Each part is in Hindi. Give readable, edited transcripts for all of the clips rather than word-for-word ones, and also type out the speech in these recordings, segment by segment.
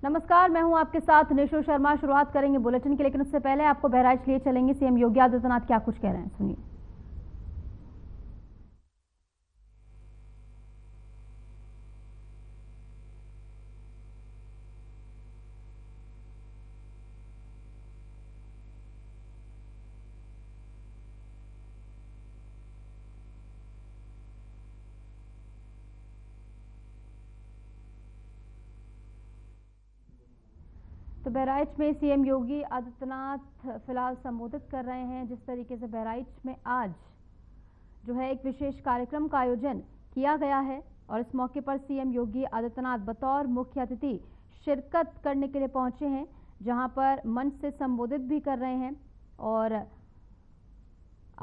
नमस्कार, मैं हूं आपके साथ निशु शर्मा। शुरुआत करेंगे बुलेटिन की, लेकिन उससे पहले आपको बहराइच लिए चलेंगे। सीएम योगी आदित्यनाथ क्या कुछ कह रहे हैं, सुनिए। तो बहराइच में सीएम योगी आदित्यनाथ फिलहाल संबोधित कर रहे हैं। जिस तरीके से बहराइच में आज जो है एक विशेष कार्यक्रम का आयोजन किया गया है और इस मौके पर सीएम योगी आदित्यनाथ बतौर मुख्य अतिथि शिरकत करने के लिए पहुंचे हैं, जहां पर मंच से संबोधित भी कर रहे हैं। और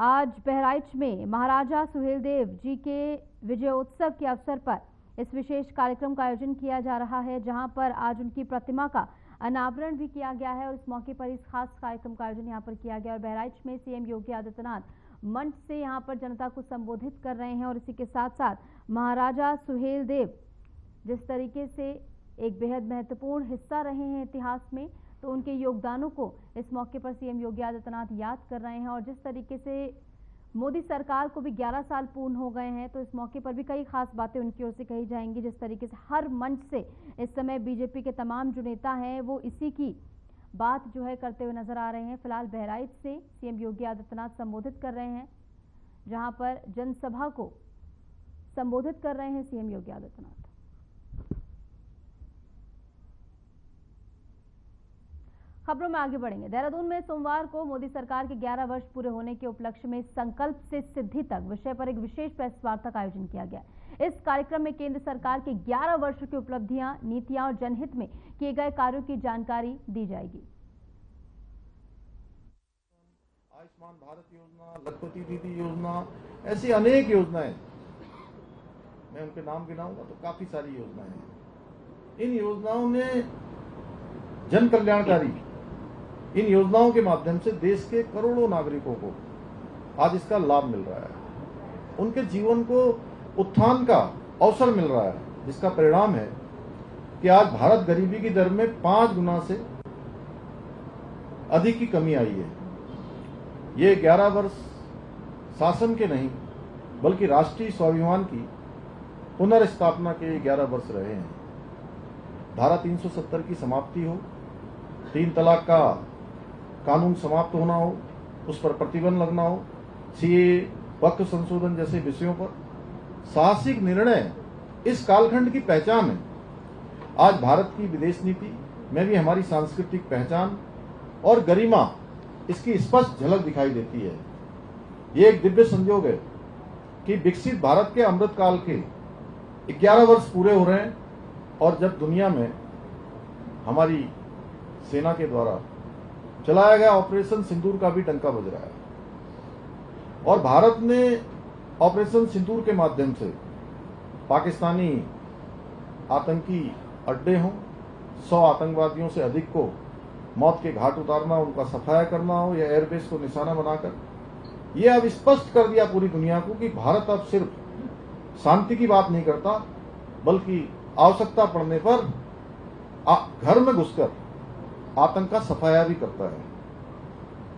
आज बहराइच में महाराजा सुहेलदेव जी के विजयोत्सव के अवसर पर इस विशेष कार्यक्रम का आयोजन किया जा रहा है, जहां पर आज उनकी प्रतिमा का अनावरण भी किया गया है और इस मौके पर इस खास कार्यक्रम का आयोजन यहां पर किया गया। और बहराइच में सीएम योगी आदित्यनाथ मंच से यहां पर जनता को संबोधित कर रहे हैं और इसी के साथ साथ महाराजा सुहेलदेव जिस तरीके से एक बेहद महत्वपूर्ण हिस्सा रहे हैं इतिहास में, तो उनके योगदानों को इस मौके पर सीएम योगी आदित्यनाथ याद कर रहे हैं। और जिस तरीके से मोदी सरकार को भी 11 साल पूर्ण हो गए हैं, तो इस मौके पर भी कई खास बातें उनकी ओर से कही जाएंगी। जिस तरीके से हर मंच से इस समय बीजेपी के तमाम जो नेता हैं वो इसी की बात जो है करते हुए नजर आ रहे हैं। फिलहाल बहराइच से सीएम योगी आदित्यनाथ संबोधित कर रहे हैं, जहां पर जनसभा को संबोधित कर रहे हैं सीएम योगी आदित्यनाथ। खबरों में आगे बढ़ेंगे। देहरादून में सोमवार को मोदी सरकार के 11 वर्ष पूरे होने के उपलक्ष्य में संकल्प से सिद्धि तक विषय पर एक विशेष प्रेस वार्ता का आयोजन किया गया। इस कार्यक्रम में केंद्र सरकार के 11 वर्षों की उपलब्धियां, नीतियां और जनहित में किए गए कार्यों की जानकारी दी जाएगी। आयुष्मान भारत योजना, लखपति दीदी योजना, ऐसी अनेक योजनाएं, मैं उनके नाम गिनाऊंगा तो काफी सारी योजनाएं हैं। इन योजनाओं ने जन कल्याणकारी, इन योजनाओं के माध्यम से देश के करोड़ों नागरिकों को आज इसका लाभ मिल रहा है। उनके जीवन को उत्थान का अवसर मिल रहा है, जिसका परिणाम है कि आज भारत गरीबी की दर में 5 गुना से अधिक की कमी आई है। ये 11 वर्ष शासन के नहीं बल्कि राष्ट्रीय स्वाभिमान की पुनर्स्थापना के 11 वर्ष रहे हैं। धारा 370 की समाप्ति हो, 3 तलाक का कानून समाप्त होना हो, उस पर प्रतिबंध लगना हो, सीए, वक्फ संशोधन जैसे विषयों पर साहसिक निर्णय इस कालखंड की पहचान है। आज भारत की विदेश नीति में भी हमारी सांस्कृतिक पहचान और गरिमा, इसकी स्पष्ट झलक दिखाई देती है। ये एक दिव्य संयोग है कि विकसित भारत के अमृत काल के 11 वर्ष पूरे हो रहे हैं और जब दुनिया में हमारी सेना के द्वारा चलाया गया ऑपरेशन सिंदूर का भी डंका बज रहा है और भारत ने ऑपरेशन सिंदूर के माध्यम से पाकिस्तानी आतंकी अड्डे हों, 100 आतंकवादियों से अधिक को मौत के घाट उतारना, उनका सफाया करना हो या एयरबेस को निशाना बनाकर, यह अब स्पष्ट कर दिया पूरी दुनिया को कि भारत अब सिर्फ शांति की बात नहीं करता, बल्कि आवश्यकता पड़ने पर घर में घुसकर आतंक का सफाया भी करता है।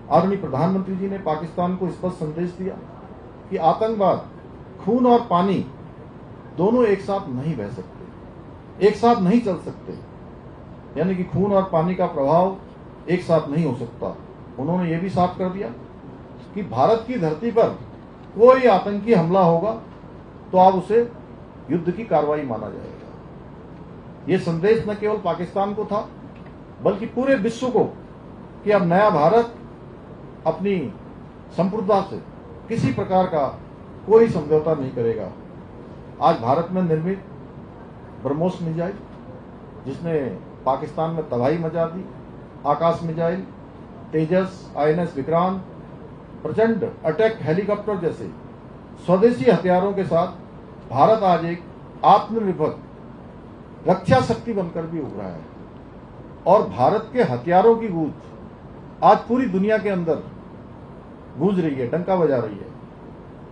आदरणीय प्रधानमंत्री जी ने पाकिस्तान को स्पष्ट संदेश दिया कि आतंकवाद, खून और पानी दोनों एक साथ नहीं बह सकते, एक साथ नहीं चल सकते, यानी कि खून और पानी का प्रभाव एक साथ नहीं हो सकता। उन्होंने ये भी साफ कर दिया कि भारत की धरती पर कोई आतंकी हमला होगा तो अब उसे युद्ध की कार्रवाई माना जाएगा। ये संदेश न केवल पाकिस्तान को था बल्कि पूरे विश्व को कि अब नया भारत अपनी संप्रभुता से किसी प्रकार का कोई समझौता नहीं करेगा। आज भारत में निर्मित ब्रह्मोस मिसाइल, जिसने पाकिस्तान में तबाही मचा दी, आकाश मिसाइल, तेजस, आईएनएस विक्रांत, प्रचंड अटैक हेलीकॉप्टर जैसे स्वदेशी हथियारों के साथ भारत आज एक आत्मनिर्भर रक्षा शक्ति बनकर भी उभरा है और भारत के हथियारों की गूंज आज पूरी दुनिया के अंदर गूंज रही है, डंका बजा रही है।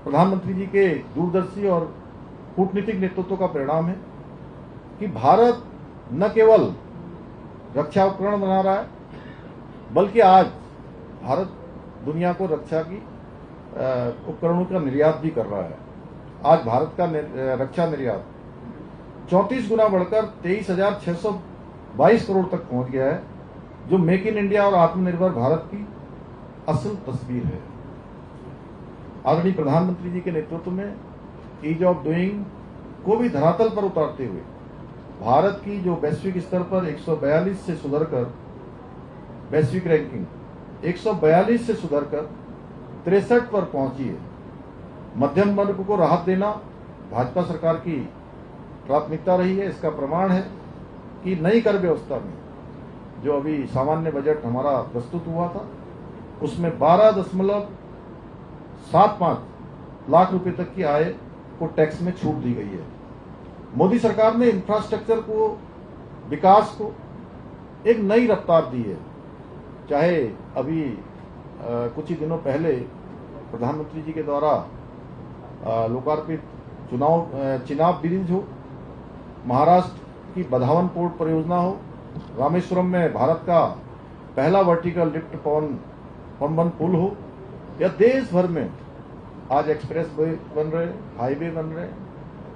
प्रधानमंत्री जी के दूरदर्शी और कूटनीतिक नेतृत्व का परिणाम है कि भारत न केवल रक्षा उपकरण बना रहा है, बल्कि आज भारत दुनिया को रक्षा की उपकरणों का निर्यात भी कर रहा है। आज भारत का रक्षा निर्यात 34 गुना बढ़कर 23,622 करोड़ तक पहुंच गया है, जो मेक इन इंडिया और आत्मनिर्भर भारत की असल तस्वीर है। आदरणीय प्रधानमंत्री जी के नेतृत्व में ईज ऑफ डूइंग को भी धरातल पर उतारते हुए भारत की जो वैश्विक स्तर पर 142 से सुधरकर वैश्विक रैंकिंग 142 से सुधरकर 63 पर पहुंची है। मध्यम वर्ग को राहत देना भाजपा सरकार की प्राथमिकता रही है। इसका प्रमाण है कि नई कर व्यवस्था में जो अभी सामान्य बजट हमारा प्रस्तुत हुआ था, उसमें 12.75 लाख रुपए तक की आय को टैक्स में छूट दी गई है। मोदी सरकार ने इंफ्रास्ट्रक्चर को, विकास को एक नई रफ्तार दी है। चाहे अभी कुछ ही दिनों पहले प्रधानमंत्री जी के द्वारा लोकार्पित चिनाब ब्रिज हो, महाराष्ट्र की बधावन पोर्ट परियोजना हो, रामेश्वरम में भारत का पहला वर्टिकल लिफ्ट पवन पुल हो, या देश भर में आज एक्सप्रेस वे बन रहे, हाईवे बन रहे,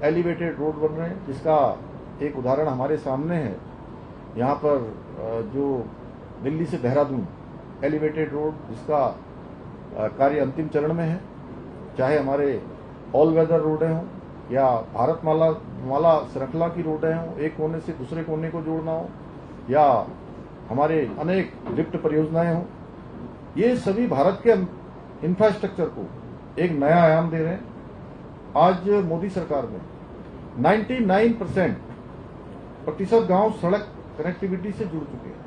एलिवेटेड रोड बन रहे हैं, जिसका एक उदाहरण हमारे सामने है। यहाँ पर जो दिल्ली से देहरादून एलिवेटेड रोड, जिसका कार्य अंतिम चरण में है, चाहे हमारे ऑल वेदर रोडें हों या भारत माला श्रृंखला की रोडें हों, एक कोने से दूसरे कोने को जोड़ना हो, या हमारे अनेक लिफ्ट परियोजनाएं हों, ये सभी भारत के इंफ्रास्ट्रक्चर को एक नया आयाम दे रहे हैं। आज मोदी सरकार में 99% गांव सड़क कनेक्टिविटी से जुड़ चुके हैं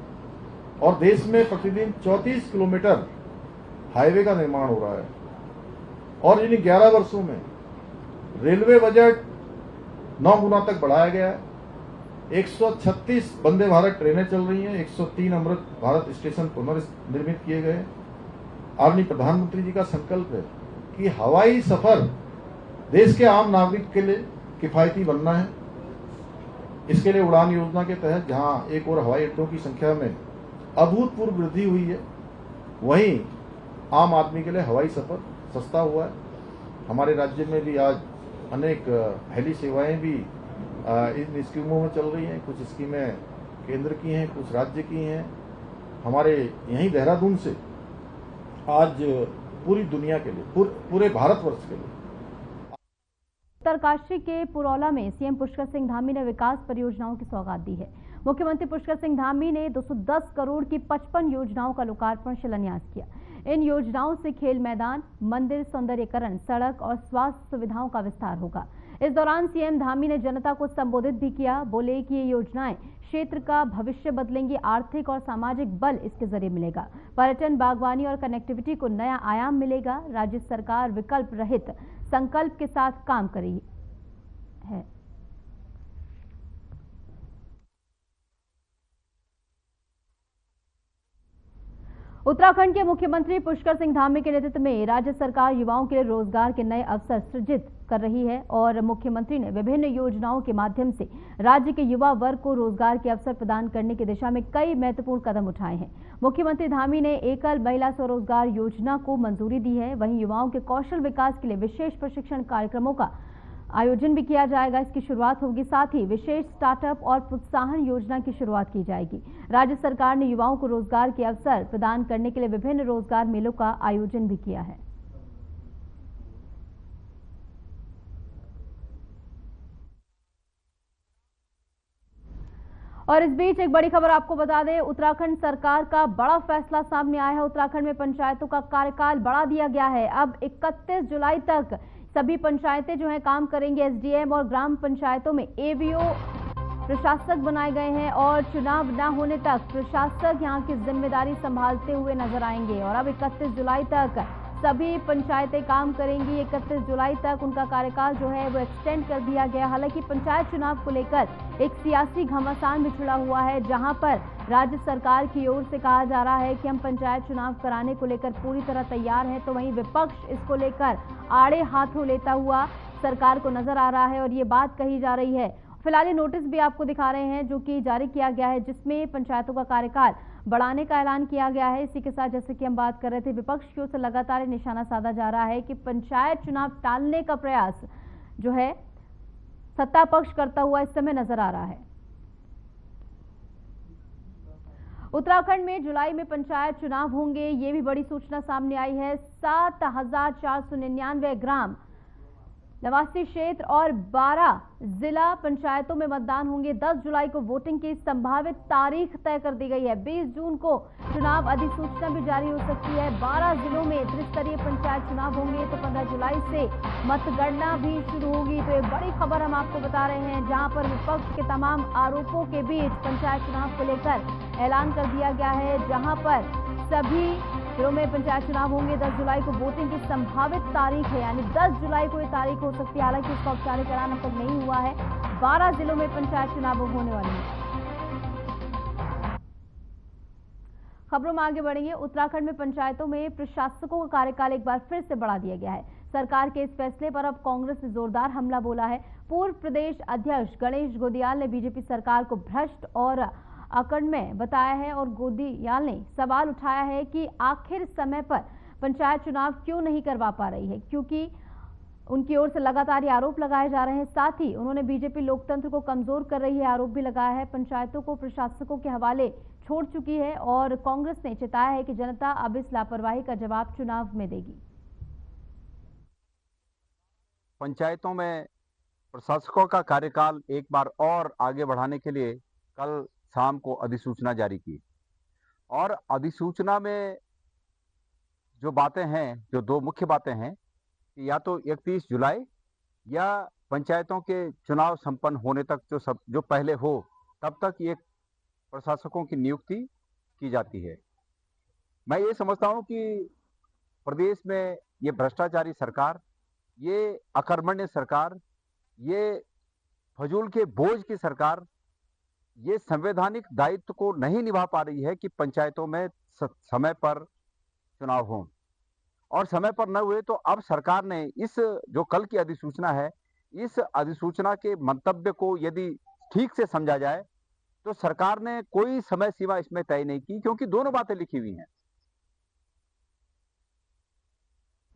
और देश में प्रतिदिन 34 किलोमीटर हाईवे का निर्माण हो रहा है। और इन 11 वर्षों में रेलवे बजट 9 गुना तक बढ़ाया गया है। 136 वंदे भारत ट्रेनें चल रही हैं, 103 अमृत भारत स्टेशन पुनर्निर्मित किए गए। आदरणीय प्रधानमंत्री जी का संकल्प है कि हवाई सफर देश के आम नागरिक के लिए किफायती बनना है। इसके लिए उड़ान योजना के तहत जहां एक और हवाई अड्डों की संख्या में अभूतपूर्व वृद्धि हुई है, वहीं आम आदमी के लिए हवाई सफर सस्ता हुआ है। हमारे राज्य में भी आज अनेक हेली सेवाएं भी इन स्कीमों में चल रही हैं। कुछ स्कीमें केंद्र की हैं, कुछ राज्य की हैं। हमारे यहीं देहरादून से आज पूरी दुनिया के लिए, पूरे भारतवर्ष के लिए। उत्तरकाशी के पुरौला में सीएम पुष्कर सिंह धामी ने विकास परियोजनाओं की सौगात दी है। मुख्यमंत्री पुष्कर सिंह धामी ने 210 करोड़ की 55 योजनाओं का लोकार्पण शिलान्यास किया। इन योजनाओं से खेल मैदान, मंदिर सौंदर्यीकरण, सड़क और स्वास्थ्य सुविधाओं का विस्तार होगा। इस दौरान सीएम धामी ने जनता को संबोधित भी किया। बोले कि ये योजनाएं क्षेत्र का भविष्य बदलेंगी, आर्थिक और सामाजिक बल इसके जरिए मिलेगा। पर्यटन, बागवानी और कनेक्टिविटी को नया आयाम मिलेगा। राज्य सरकार विकल्प रहित संकल्प के साथ काम कर रही है। उत्तराखंड के मुख्यमंत्री पुष्कर सिंह धामी के नेतृत्व में राज्य सरकार युवाओं के लिए रोजगार के नए अवसर सृजित कर रही है और मुख्यमंत्री ने विभिन्न योजनाओं के माध्यम से राज्य के युवा वर्ग को रोजगार के अवसर प्रदान करने की दिशा में कई महत्वपूर्ण कदम उठाए हैं। मुख्यमंत्री धामी ने एकल महिला स्वरोजगार योजना को मंजूरी दी है। वहीं युवाओं के कौशल विकास के लिए विशेष प्रशिक्षण कार्यक्रमों का आयोजन भी किया जाएगा। इसकी शुरुआत होगी। साथ ही विशेष स्टार्टअप और प्रोत्साहन योजना की शुरुआत की जाएगी। राज्य सरकार ने युवाओं को रोजगार के अवसर प्रदान करने के लिए विभिन्न रोजगार मेलों का आयोजन भी किया है। और इस बीच एक बड़ी खबर आपको बता दें, उत्तराखंड सरकार का बड़ा फैसला सामने आया है। उत्तराखंड में पंचायतों का कार्यकाल बढ़ा दिया गया है। अब 31 जुलाई तक सभी पंचायतें जो हैं काम करेंगी। एसडीएम और ग्राम पंचायतों में एवीओ प्रशासक बनाए गए हैं और चुनाव न होने तक प्रशासक यहां की जिम्मेदारी संभालते हुए नजर आएंगे। और अब 31 जुलाई तक सभी पंचायतें काम करेंगी। 31 जुलाई तक उनका कार्यकाल जो है वो एक्सटेंड कर दिया गया। हालांकि पंचायत चुनाव को लेकर एक सियासी घमासान भी छिड़ा हुआ है, जहां पर राज्य सरकार की ओर से कहा जा रहा है कि हम पंचायत चुनाव कराने को लेकर पूरी तरह तैयार हैं, तो वहीं विपक्ष इसको लेकर आड़े हाथों लेता हुआ सरकार को नजर आ रहा है और ये बात कही जा रही है फिलहाल ये नोटिस भी आपको दिखा रहे हैं जो कि जारी किया गया है, जिसमें पंचायतों का कार्यकाल बढ़ाने का ऐलान किया गया है। इसी के साथ जैसे कि हम बात कर रहे थे, विपक्ष की ओर से लगातार निशाना साधा जा रहा है कि पंचायत चुनाव टालने का प्रयास जो है सत्ता पक्ष करता हुआ इस समय नजर आ रहा है। उत्तराखंड में जुलाई में पंचायत चुनाव होंगे, ये भी बड़ी सूचना सामने आई है। 7,499 ग्राम नवासी क्षेत्र और 12 जिला पंचायतों में मतदान होंगे। 10 जुलाई को वोटिंग की संभावित तारीख तय कर दी गई है। 20 जून को चुनाव अधिसूचना भी जारी हो सकती है। 12 जिलों में त्रिस्तरीय पंचायत चुनाव होंगे, तो 15 जुलाई से मतगणना भी शुरू होगी। तो ये बड़ी खबर हम आपको बता रहे हैं, जहां पर विपक्ष के तमाम आरोपों के बीच पंचायत चुनाव को लेकर ऐलान कर दिया गया है, जहां पर सभी जिलों में पंचायत चुनाव होंगे। 10 जुलाई को वोटिंग की संभावित तारीख है, यानी 10 जुलाई को ये तारीख हो सकती है। हालांकि इसका औपचारिक ऐलान अब तक नहीं हुआ है। 12 जिलों में पंचायत चुनाव होने वाले हैं। खबरों में आगे बढ़ेंगे। उत्तराखंड में पंचायतों में प्रशासकों का कार्यकाल एक बार फिर से बढ़ा दिया गया है। सरकार के इस फैसले पर अब कांग्रेस ने जोरदार हमला बोला है। पूर्व प्रदेश अध्यक्ष गणेश गोदियाल ने बीजेपी सरकार को भ्रष्ट और अकड़मय बताया है और गोदियाल ने सवाल उठाया है कि आखिर समय पर पंचायत चुनाव क्यों नहीं करवा पा रही है, क्योंकि उनकी ओर से लगातार ये आरोप लगाए जा रहे हैं। साथ ही उन्होंने बीजेपी लोकतंत्र को कमजोर कर रही है आरोप भी लगाया है। पंचायतों को प्रशासकों के हवाले छोड़ चुकी है और कांग्रेस ने चेताया है कि जनता अब इस लापरवाही का जवाब चुनाव में देगी। पंचायतों में प्रशासकों का कार्यकाल एक बार और आगे बढ़ाने के लिए कल शाम को अधिसूचना जारी की और अधिसूचना में जो बातें हैं, जो दो मुख्य बातें हैं कि या तो 31 जुलाई या पंचायतों के चुनाव संपन्न होने तक जो पहले हो तब तक ये प्रशासकों की नियुक्ति की जाती है। मैं ये समझता हूं कि प्रदेश में ये भ्रष्टाचारी सरकार, ये अकर्मण्य सरकार, ये फजूल के बोझ की सरकार ये संवैधानिक दायित्व को नहीं निभा पा रही है कि पंचायतों में समय पर चुनाव हों, और समय पर न हुए तो अब सरकार ने इस जो कल की अधिसूचना है, इस अधिसूचना के मंतव्य को यदि ठीक से समझा जाए तो सरकार ने कोई समय सीमा इसमें तय नहीं की, क्योंकि दोनों बातें लिखी हुई हैं।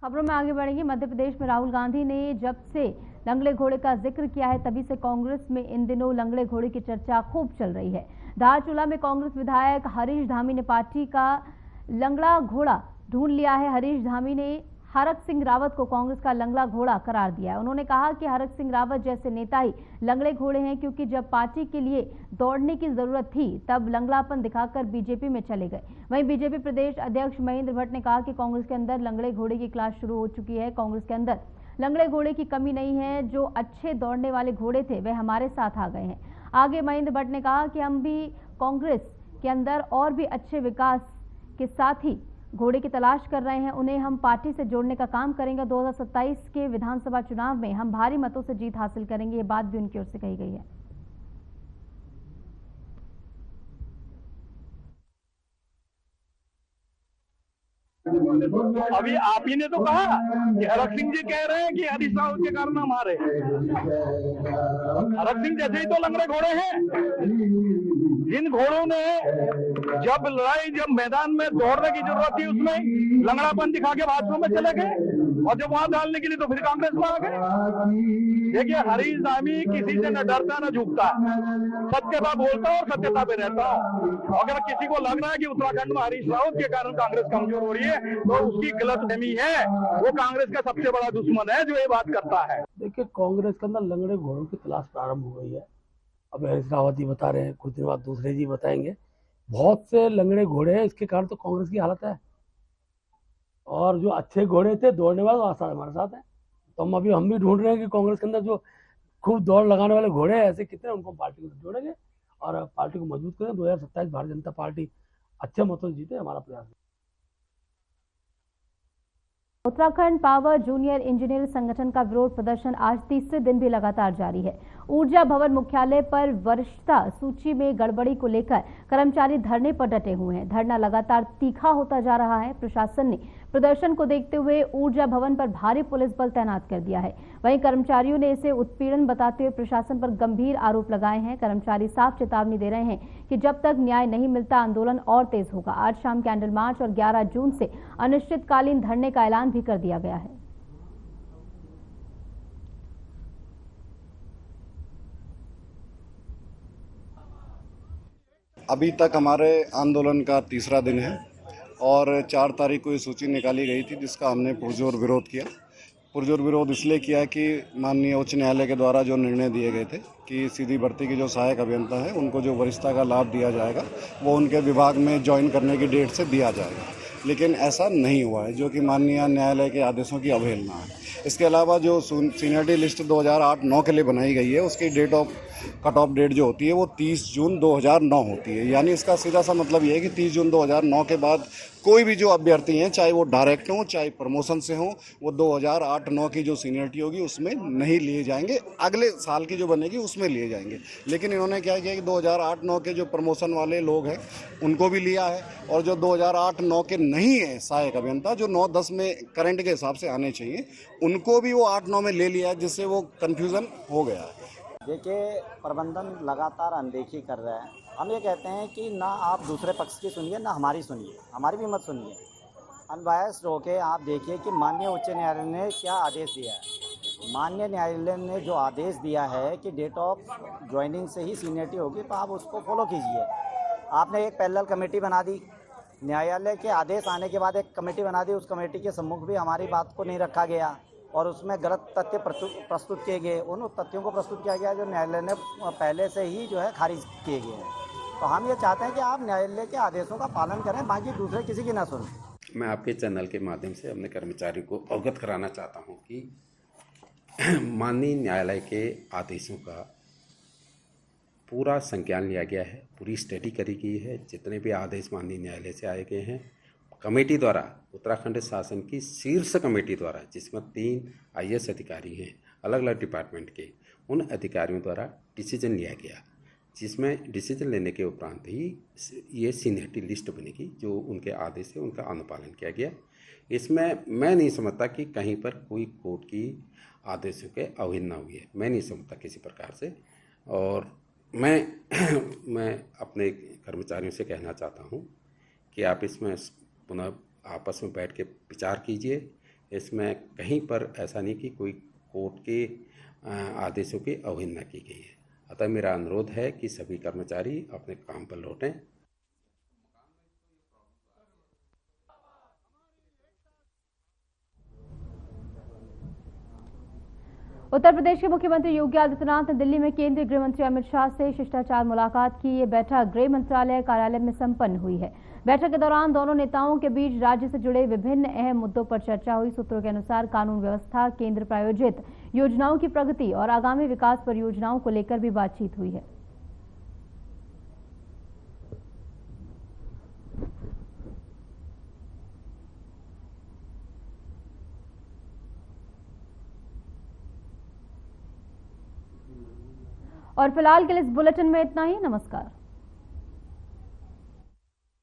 खबरों में आगे बढ़ेंगे। मध्य प्रदेश में राहुल गांधी ने जब से लंगड़े घोड़े का जिक्र किया है, तभी से कांग्रेस में इन दिनों लंगड़े घोड़े की चर्चा खूब चल रही है। धारचूला में कांग्रेस विधायक हरीश धामी ने पार्टी का लंगड़ा घोड़ा ढूंढ लिया है। हरीश धामी ने हरक सिंह रावत को कांग्रेस का लंगड़ा घोड़ा करार दिया है। उन्होंने कहा कि हरक सिंह रावत जैसे नेता ही लंगड़े घोड़े हैं, क्योंकि जब पार्टी के लिए दौड़ने की जरूरत थी तब लंगड़ापन दिखाकर बीजेपी में चले गए। वहीं बीजेपी प्रदेश अध्यक्ष महेंद्र भट्ट ने कहा कि कांग्रेस के अंदर लंगड़े घोड़े की क्लास शुरू हो चुकी है। कांग्रेस के अंदर लंगड़े घोड़े की कमी नहीं है, जो अच्छे दौड़ने वाले घोड़े थे वे हमारे साथ आ गए हैं। आगे महेंद्र भट्ट ने कहा कि हम भी कांग्रेस के अंदर और भी अच्छे विकास के साथ ही घोड़े की तलाश कर रहे हैं, उन्हें हम पार्टी से जोड़ने का काम करेंगे। 2027 के विधानसभा चुनाव में हम भारी मतों से जीत हासिल करेंगे, ये बात भी उनकी ओर से कही गई है। अभी आप ही ने तो कहा कि हरक सिंह जी कह रहे हैं कि हरीश रावत के कारण हम हारे। हरक सिंह जैसे ही तो लंगड़े घोड़े हैं। जिन घोड़ों ने जब मैदान में दौड़ने की जरूरत थी उसमें लंगड़ापन दिखा के भाजपा में चले गए, और जब वहां डालने के लिए तो फिर कांग्रेस में आ गए। देखिए, हरीश धामी किसी से न डरता न झुकता, सत्यता बोलता और सत्यता पे रहता। अगर किसी को लग रहा है कि उत्तराखंड में हरीश रावत के कारण कांग्रेस कमजोर हो रही है तो उसकी गलतफहमी है। वो कांग्रेस का सबसे बड़ा दुश्मन है जो ये बात करता है। देखिए, कांग्रेस के अंदर लंगड़े घोड़ों की तलाश प्रारंभ हो गई है। अब हरीश रावत जी बता रहे हैं, कुछ दिन बाद दूसरे जी बताएंगे। बहुत से लंगड़े घोड़े हैं, इसके कारण तो कांग्रेस की हालत है। और जो अच्छे घोड़े थे दौड़ने वाले आसार हमारे साथ है। तो हम भी ढूंढ रहे हैं कि कांग्रेस के अंदर जो खूब दौड़ लगाने वाले घोड़े हैं ऐसे कितने, उनको पार्टी को जोड़ेंगे और पार्टी को मजबूत करें। 2027 भारतीय जनता पार्टी अच्छे मतों से जीते, हमारा प्रयास है। उत्तराखंड पावर जूनियर इंजीनियर संगठन का विरोध प्रदर्शन आज तीसरे दिन भी लगातार जारी है। ऊर्जा भवन मुख्यालय पर वरिष्ठता सूची में गड़बड़ी को लेकर कर्मचारी धरने पर डटे हुए हैं। धरना लगातार तीखा होता जा रहा है। प्रशासन ने प्रदर्शन को देखते हुए ऊर्जा भवन पर भारी पुलिस बल तैनात कर दिया है। वहीं कर्मचारियों ने इसे उत्पीड़न बताते हुए प्रशासन पर गंभीर आरोप लगाए हैं। कर्मचारी साफ चेतावनी दे रहे हैं कि जब तक न्याय नहीं मिलता आंदोलन और तेज होगा। आज शाम कैंडल मार्च और 11 जून से अनिश्चितकालीन धरने का ऐलान भी कर दिया गया है। अभी तक हमारे आंदोलन का तीसरा दिन है और 4 तारीख को ये सूची निकाली गई थी, जिसका हमने पुरजोर विरोध किया। पुरजोर विरोध इसलिए किया कि माननीय उच्च न्यायालय के द्वारा जो निर्णय दिए गए थे कि सीधी भर्ती की जो सहायक अभियंता है उनको जो वरिष्ठता का लाभ दिया जाएगा वो उनके विभाग में ज्वाइन करने की डेट से दिया जाएगा, लेकिन ऐसा नहीं हुआ है, जो कि माननीय न्यायालय के आदेशों की अवहेलना है। इसके अलावा जो सीनियरिटी लिस्ट 2008-9 के लिए बनाई गई है, उसकी कट ऑफ डेट जो होती है वो 30 जून 2009 होती है। यानी इसका सीधा सा मतलब ये है कि 30 जून 2009 के बाद कोई भी जो अभ्यर्थी हैं, चाहे वो डायरेक्ट हों चाहे प्रमोशन से हों, वो 2008-9 की जो सीनियरिटी होगी उसमें नहीं लिए जाएंगे, अगले साल की जो बनेगी उसमें लिए जाएंगे। लेकिन इन्होंने क्या किया कि 2008-9 के जो प्रमोशन वाले लोग हैं उनको भी लिया है, और जो 2008-9 के नहीं है सहायक अभियंता, जो 9-10 में करंट के हिसाब से आने चाहिए, उनको भी वो 8-9 में ले लिया है, जिससे वो कन्फ्यूज़न हो गया है। देखिए, प्रबंधन लगातार अनदेखी कर रहा है। हम ये कहते हैं कि ना आप दूसरे पक्ष की सुनिए, ना हमारी सुनिए, हमारी भी मत सुनिए। अनबायस्ड होके आप देखिए कि माननीय उच्च न्यायालय ने क्या आदेश दिया है। माननीय न्यायालय ने जो आदेश दिया है कि डेट ऑफ ज्वाइनिंग से ही सीनियरिटी होगी, तो आप उसको फॉलो कीजिए। आपने एक पैरेलल कमेटी बना दी, न्यायालय के आदेश आने के बाद एक कमेटी बना दी, उस कमेटी के सम्मुख भी हमारी बात को नहीं रखा गया और उसमें गलत तथ्य प्रस्तुत किए गए। उन तथ्यों को प्रस्तुत किया गया जो न्यायालय ने पहले से ही जो है खारिज किए गए हैं। तो हम ये चाहते हैं कि आप न्यायालय के आदेशों का पालन करें, बाकी दूसरे किसी की ना सुनें। मैं आपके चैनल के माध्यम से अपने कर्मचारी को अवगत कराना चाहता हूं कि माननीय न्यायालय के आदेशों का पूरा संज्ञान लिया गया है, पूरी स्टडी करी गई है। जितने भी आदेश माननीय न्यायालय से आए गए हैं, कमेटी द्वारा, उत्तराखंड शासन की शीर्ष कमेटी द्वारा, जिसमें 3 IAS अधिकारी हैं अलग अलग डिपार्टमेंट के, उन अधिकारियों द्वारा डिसीजन लिया गया, जिसमें डिसीजन लेने के उपरांत ही ये सीनियरिटी लिस्ट बनेगी। जो उनके आदेश है उनका अनुपालन किया गया। इसमें मैं नहीं समझता कि कहीं पर कोई कोर्ट की आदेशों के अवहेलना हुई है, मैं नहीं समझता किसी प्रकार से। और मैं अपने कर्मचारियों से कहना चाहता हूँ कि आप इसमें पुनः आपस में बैठ के विचार कीजिए। इसमें कहीं पर ऐसा नहीं कि कोई कोर्ट के आदेशों की अवहेलना की गई है। अतः मेरा अनुरोध है कि सभी कर्मचारी अपने काम पर लौटें। उत्तर प्रदेश के मुख्यमंत्री योगी आदित्यनाथ ने दिल्ली में केंद्रीय गृह मंत्री अमित शाह से शिष्टाचार मुलाकात की। ये बैठक गृह मंत्रालय कार्यालय में संपन्न हुई है। बैठक के दौरान दोनों नेताओं के बीच राज्य से जुड़े विभिन्न अहम मुद्दों पर चर्चा हुई। सूत्रों के अनुसार कानून व्यवस्था, केंद्र प्रायोजित योजनाओं की प्रगति और आगामी विकास परियोजनाओं को लेकर भी बातचीत हुई है। और फिलहाल के लिए इस बुलेटिन में इतना ही। नमस्कार।